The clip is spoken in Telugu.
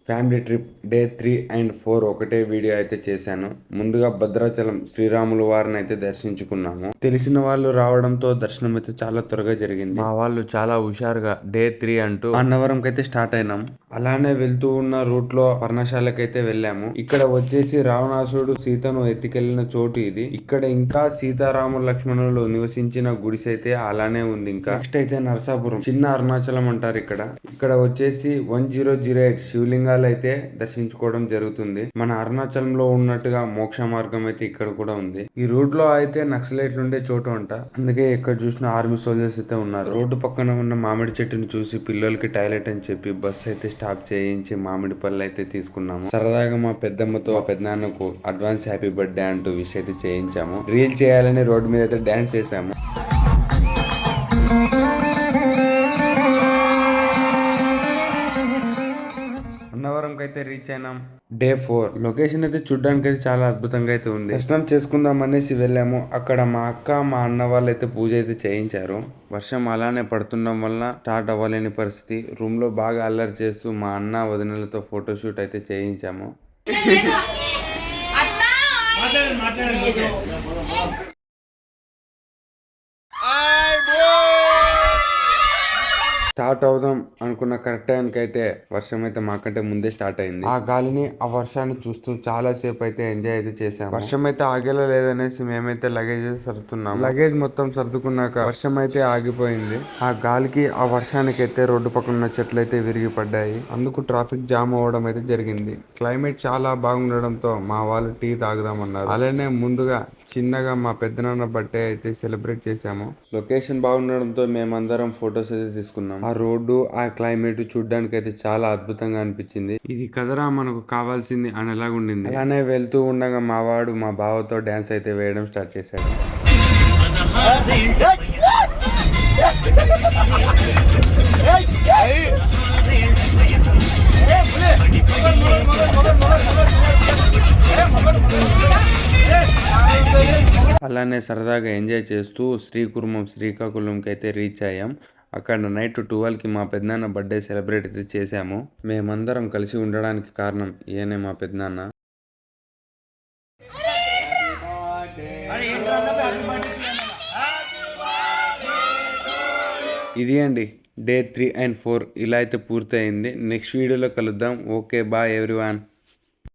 ఫ్యామిలీ ట్రిప్ డే 3 అండ్ 4 ఒకటే వీడియో అయితే చేశాను. ముందుగా భద్రాచలం శ్రీరాములు వారిని అయితే దర్శించుకున్నాము. తెలిసిన వాళ్ళు రావడంతో దర్శనం అయితే చాలా త్వరగా జరిగింది. మా వాళ్ళు చాలా హుషారుగా డే 3 అంటూ అన్నవరంకి అయితే స్టార్ట్ అయినాం. అలానే వెళ్తూ ఉన్న రూట్ లో పర్ణశాలకైతే వెళ్ళాము. ఇక్కడ వచ్చేసి రావణాసురుడు సీతను ఎత్తికెళ్లిన చోటు ఇది. ఇక్కడ ఇంకా సీతారాముల లక్ష్మణులు నివసించిన గుడిసె అయితే అలానే ఉంది. ఇంకా నెక్స్ట్ అయితే నరసాపురం, చిన్న అరుణాచలం అంటారు ఇక్కడ. ఇక్కడ వచ్చేసి 1008 శివలింగాలు అయితే దర్శించుకోవడం జరుగుతుంది. మన అరుణాచలంలో ఉన్నట్టుగా మోక్ష మార్గం అయితే ఇక్కడ కూడా ఉంది. ఈ రూట్ లో అయితే నక్సలైట్లు ఉండే చోటు అంట. అందుకే ఇక్కడ చూసిన ఆర్మీ సోల్జర్స్ అయితే ఉన్నారు. రోడ్డు పక్కన ఉన్న మామిడి చెట్టుని చూసి పిల్లలకి టాయిలెట్ అని చెప్పి బస్ అయితే స్టాప్ చేయించి మామిడి పళ్ళు అయితే తీసుకున్నాము. సరదాగా మా పెద్దమ్మతో ఆ పెద్దనాన్నకు అడ్వాన్స్ హ్యాపీ బర్త్డే అంటూ విష్ అయితే చేయించాము. రీల్ చేయాలని రోడ్డు మీద అయితే డాన్స్ చేసాము. అన్నవరం అయితే రీచ్ అయినాం. డే 4 లొకేషన్ అయితే చూడడానికి అయితే చాలా అద్భుతంగా అయితే ఉంది. దర్శనం చేసుకుందాం అనేసి వెళ్ళాము. అక్కడ మా అక్క మా అన్న వాళ్ళు అయితే పూజ అయితే చేయించారు. వర్షం అలానే పడుతుండడం వల్ల స్టార్ట్ అవ్వలేని పరిస్థితి. రూమ్ లో బాగా అల్లరి చేస్తూ మా అన్న వదినలతో ఫోటోషూట్ అయితే చేయించాము. స్టార్ట్ అవుదాం అనుకున్న కరెక్ట్ టైంకి అయితే వర్షం అయితే మాకంటే ముందే స్టార్ట్ అయింది. ఆ గాలిని ఆ వర్షాన్ని చూస్తూ చాలా సేపు అయితే ఎంజాయ్ అయితే చేసాం. వర్షం అయితే ఆగేలా లేదనేసి మేమైతే లగేజ్ సర్దుతున్నాం. లగేజ్ మొత్తం సర్దుకున్నాక వర్షం అయితే ఆగిపోయింది. ఆ గాలికి ఆ వర్షానికి అయితే రోడ్డు పక్కన ఉన్న చెట్లు అయితే విరిగి పడ్డాయి. అందుకు ట్రాఫిక్ జామ్ అవ్వడం అయితే జరిగింది. క్లైమేట్ చాలా బాగుండడంతో మా వాళ్ళు టీ తాగుదామన్నారు. అలానే ముందుగా చిన్నగా మా పెద్దనాన్న బర్త్డే అయితే సెలబ్రేట్ చేసాము. లొకేషన్ బాగుండడంతో మేమందరం ఫొటోస్ అయితే తీసుకున్నాం. ఆ రోడ్డు ఆ క్లైమేట్ చూడడానికి అయితే చాలా అద్భుతంగా అనిపించింది. ఇది కదరా మనకు కావాల్సింది అనేలాగా ఉండింది. అలానే వెళ్తూ ఉండగా మా వాడు మా బావతో డాన్స్ అయితే వేయడం స్టార్ట్ చేశాడు. అలానే సరదాగా ఎంజాయ్ చేస్తూ శ్రీకాకుళంకి అయితే రీచ్ అయ్యాం. అక్కడ నైట్ 12కి మా పెద్దనాన్న బర్త్డే సెలబ్రేట్ అయితే చేశాము. మేమందరం కలిసి ఉండడానికి కారణం ఈయనే మా పెద్దనాన్న. ఇది అండి డే 3 అండ్ 4 ఇలా అయితే పూర్తయింది. నెక్స్ట్ వీడియోలో కలుద్దాం. Okay bye everyone.